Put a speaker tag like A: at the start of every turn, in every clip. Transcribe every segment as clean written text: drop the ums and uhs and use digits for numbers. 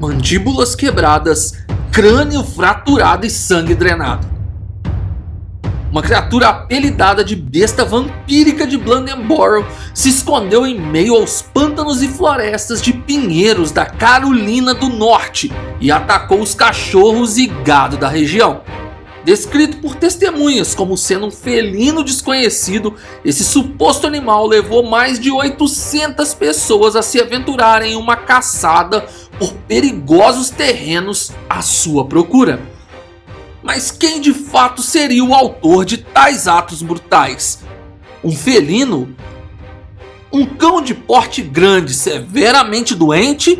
A: mandíbulas quebradas, crânio fraturado e sangue drenado. Uma criatura apelidada de besta vampírica de Blandenborough se escondeu em meio aos pântanos e florestas de pinheiros da Carolina do Norte e atacou os cachorros e gado da região. Descrito por testemunhas como sendo um felino desconhecido, esse suposto animal levou mais de 800 pessoas a se aventurarem em uma caçada por perigosos terrenos à sua procura. Mas quem de fato seria o autor de tais atos brutais? Um felino? Um cão de porte grande, severamente doente?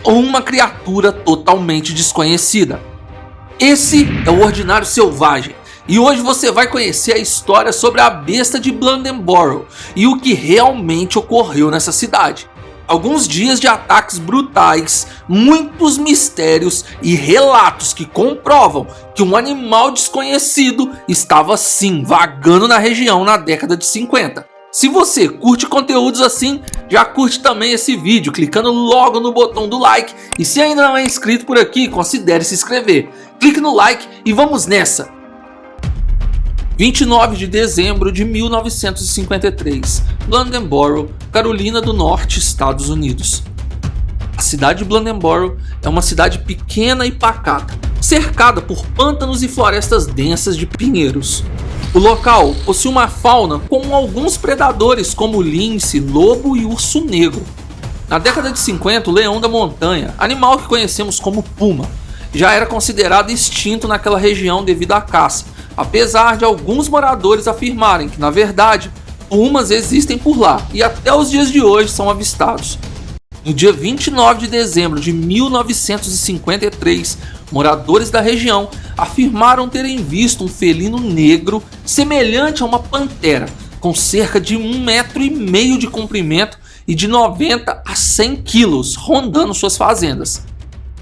A: Ou uma criatura totalmente desconhecida? Esse é o Ordinário Selvagem, e hoje você vai conhecer a história sobre a besta de Blandenborough e o que realmente ocorreu nessa cidade. Alguns dias de ataques brutais, muitos mistérios e relatos que comprovam que um animal desconhecido estava sim vagando na região na década de 50. Se você curte conteúdos assim, já curte também esse vídeo clicando logo no botão do like, e se ainda não é inscrito por aqui, considere se inscrever. Clique no like e vamos nessa! 29 de dezembro de 1953, Blandenborough, Carolina do Norte, Estados Unidos. A cidade de Blandenborough é uma cidade pequena e pacata, cercada por pântanos e florestas densas de pinheiros. O local possui uma fauna com alguns predadores como lince, lobo e urso negro. Na década de 50, o leão da montanha, animal que conhecemos como puma, já era considerado extinto naquela região devido à caça, apesar de alguns moradores afirmarem que, na verdade, pumas existem por lá e até os dias de hoje são avistados. No dia 29 de dezembro de 1953, moradores da região afirmaram terem visto um felino negro semelhante a uma pantera, com cerca de 1,5 metro de comprimento e de 90 a 100 quilos, rondando suas fazendas.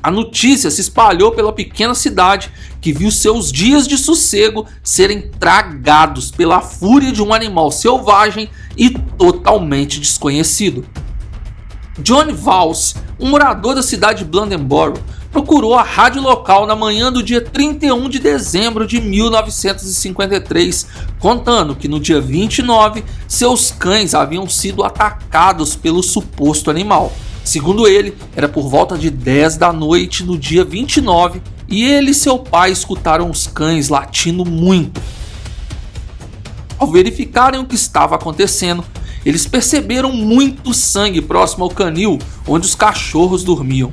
A: A notícia se espalhou pela pequena cidade, que viu seus dias de sossego serem tragados pela fúria de um animal selvagem e totalmente desconhecido. John Valls, um morador da cidade de Blandenborough, procurou a rádio local na manhã do dia 31 de dezembro de 1953, contando que no dia 29 seus cães haviam sido atacados pelo suposto animal. Segundo ele, era por volta de 10 da noite no dia 29 e ele e seu pai escutaram os cães latindo muito. Ao verificarem o que estava acontecendo, eles perceberam muito sangue próximo ao canil onde os cachorros dormiam.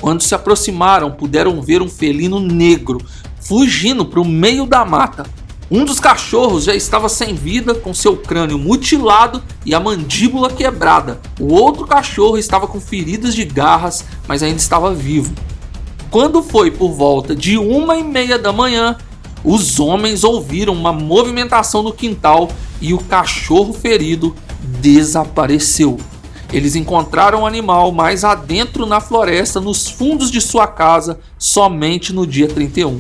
A: Quando se aproximaram, puderam ver um felino negro fugindo para o meio da mata. Um dos cachorros já estava sem vida, com seu crânio mutilado e a mandíbula quebrada. O outro cachorro estava com feridas de garras, mas ainda estava vivo. Quando foi por volta de 1h30 da manhã, os homens ouviram uma movimentação no quintal e o cachorro ferido desapareceu. Eles encontraram o animal mais adentro na floresta, nos fundos de sua casa, somente no dia 31.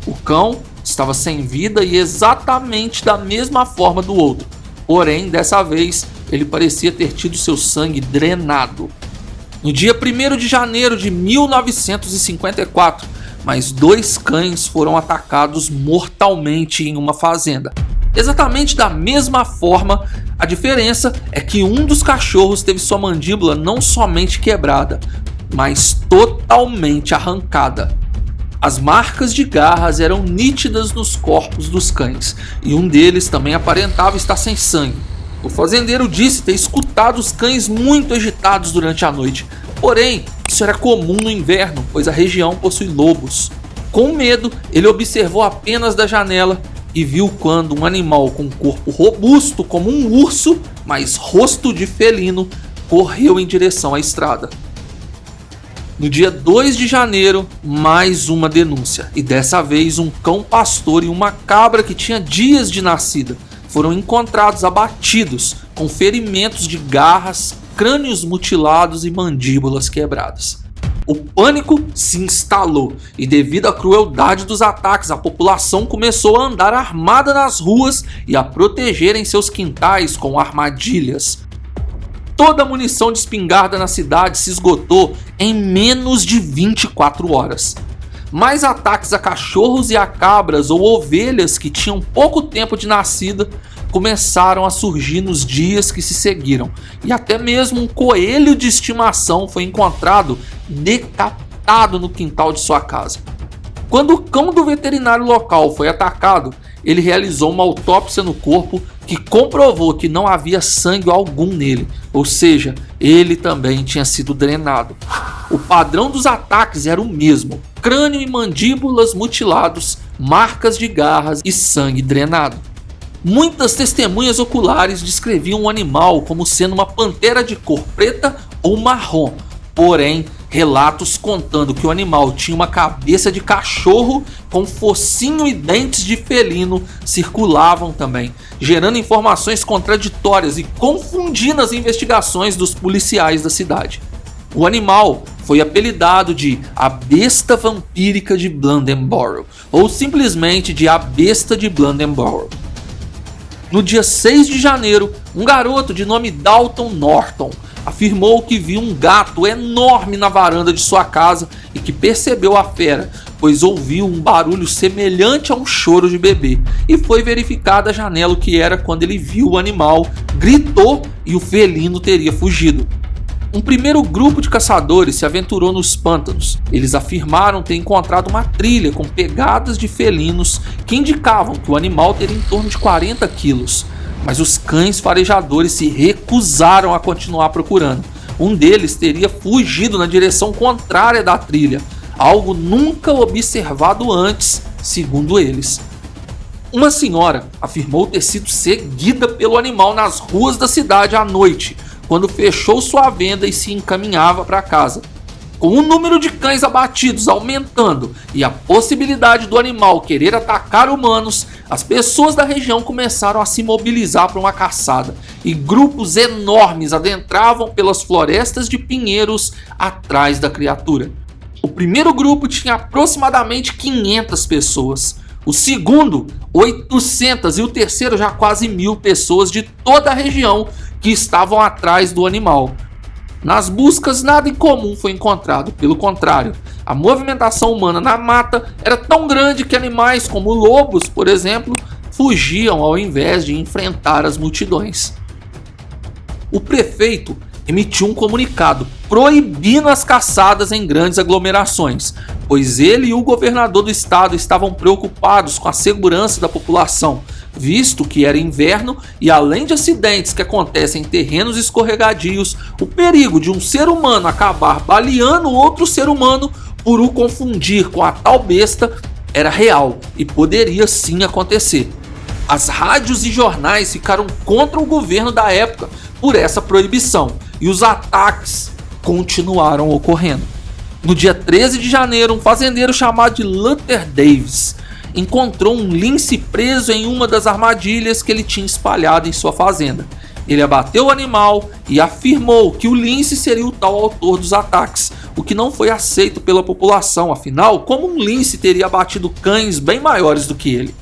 A: O cão estava sem vida e exatamente da mesma forma do outro, porém dessa vez ele parecia ter tido seu sangue drenado. No dia 1º de janeiro de 1954, mais 2 cães foram atacados mortalmente em uma fazenda. Exatamente da mesma forma, a diferença é que um dos cachorros teve sua mandíbula não somente quebrada, mas totalmente arrancada. As marcas de garras eram nítidas nos corpos dos cães, e um deles também aparentava estar sem sangue. O fazendeiro disse ter escutado os cães muito agitados durante a noite, porém isso era comum no inverno, pois a região possui lobos. Com medo, ele observou apenas da janela e viu quando um animal com um corpo robusto como um urso, mas rosto de felino, correu em direção à estrada. No dia 2 de janeiro, mais uma denúncia, e dessa vez um cão pastor e uma cabra que tinha dias de nascida foram encontrados abatidos, com ferimentos de garras, crânios mutilados e mandíbulas quebradas. O pânico se instalou e, devido à crueldade dos ataques, a população começou a andar armada nas ruas e a protegerem seus quintais com armadilhas. toda a munição de espingarda na cidade se esgotou em menos de 24 horas. Mais ataques a cachorros e a cabras ou ovelhas que tinham pouco tempo de nascida começaram a surgir nos dias que se seguiram, e até mesmo um coelho de estimação foi encontrado decapitado no quintal de sua casa. Quando o cão do veterinário local foi atacado, ele realizou uma autópsia no corpo que comprovou que não havia sangue algum nele, ou seja, ele também tinha sido drenado. O padrão dos ataques era o mesmo: crânio e mandíbulas mutilados, marcas de garras e sangue drenado. Muitas testemunhas oculares descreviam o animal como sendo uma pantera de cor preta ou marrom, porém relatos contando que o animal tinha uma cabeça de cachorro com focinho e dentes de felino circulavam também, gerando informações contraditórias e confundindo as investigações dos policiais da cidade. O animal foi apelidado de a besta vampírica de Blandenborough, ou simplesmente de a besta de Blandenborough. No dia 6 de janeiro, um garoto de nome Dalton Norton afirmou que viu um gato enorme na varanda de sua casa e que percebeu a fera, pois ouviu um barulho semelhante a um choro de bebê, e foi verificada a janela o que era quando ele viu o animal, gritou e o felino teria fugido. Um primeiro grupo de caçadores se aventurou nos pântanos. Eles afirmaram ter encontrado uma trilha com pegadas de felinos que indicavam que o animal teria em torno de 40 quilos. Mas os cães farejadores se recusaram a continuar procurando. Um deles teria fugido na direção contrária da trilha, algo nunca observado antes, segundo eles. Uma senhora afirmou ter sido seguida pelo animal nas ruas da cidade à noite, quando fechou sua venda e se encaminhava para casa. Com o número de cães abatidos aumentando e a possibilidade do animal querer atacar humanos, as pessoas da região começaram a se mobilizar para uma caçada, e grupos enormes adentravam pelas florestas de pinheiros atrás da criatura. O primeiro grupo tinha aproximadamente 500 pessoas, o segundo 800 e o terceiro já quase 1000 pessoas de toda a região que estavam atrás do animal. Nas buscas, nada incomum foi encontrado, pelo contrário, a movimentação humana na mata era tão grande que animais como lobos, por exemplo, fugiam ao invés de enfrentar as multidões. O prefeito emitiu um comunicado proibindo as caçadas em grandes aglomerações, pois ele e o governador do estado estavam preocupados com a segurança da população, visto que era inverno e, além de acidentes que acontecem em terrenos escorregadios, o perigo de um ser humano acabar baleando outro ser humano por o confundir com a tal besta era real e poderia sim acontecer. As rádios e jornais ficaram contra o governo da época por essa proibição, e os ataques continuaram ocorrendo. No dia 13 de janeiro, um fazendeiro chamado de Luther Davis encontrou um lince preso em uma das armadilhas que ele tinha espalhado em sua fazenda. Ele abateu o animal e afirmou que o lince seria o tal autor dos ataques, o que não foi aceito pela população, afinal, como um lince teria abatido cães bem maiores do que ele.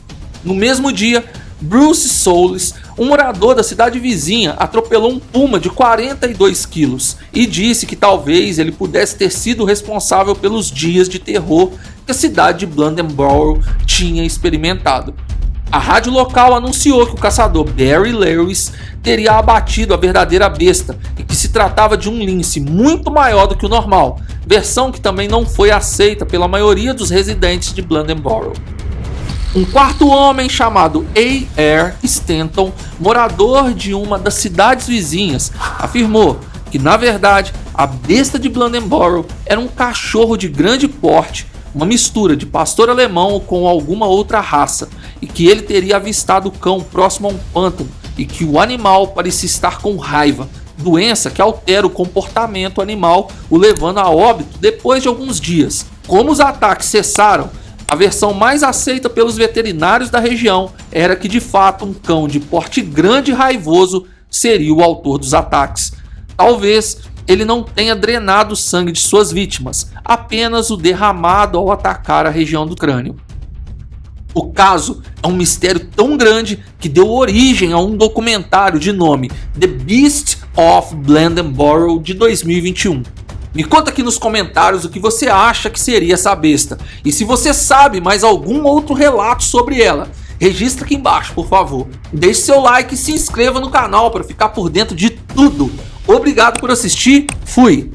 A: No mesmo dia, Bruce Soules, um morador da cidade vizinha, atropelou um puma de 42 quilos e disse que talvez ele pudesse ter sido responsável pelos dias de terror que a cidade de Blandenborough tinha experimentado. A rádio local anunciou que o caçador Barry Lewis teria abatido a verdadeira besta e que se tratava de um lince muito maior do que o normal, versão que também não foi aceita pela maioria dos residentes de Blandenborough. Um quarto homem chamado A.R. Stanton, morador de uma das cidades vizinhas, afirmou que, na verdade, a besta de Blandenborough era um cachorro de grande porte, uma mistura de pastor alemão com alguma outra raça, e que ele teria avistado o cão próximo a um pântano e que o animal parecia estar com raiva, doença que altera o comportamento animal, o levando a óbito depois de alguns dias. Como os ataques cessaram, a versão mais aceita pelos veterinários da região era que, de fato, um cão de porte grande e raivoso seria o autor dos ataques. Talvez ele não tenha drenado o sangue de suas vítimas, apenas o derramado ao atacar a região do crânio. O caso é um mistério tão grande que deu origem a um documentário de nome The Beast of Blandenborough de 2021. Me conta aqui nos comentários o que você acha que seria essa besta. E se você sabe mais algum outro relato sobre ela, registra aqui embaixo, por favor. Deixe seu like e se inscreva no canal para ficar por dentro de tudo. Obrigado por assistir, fui!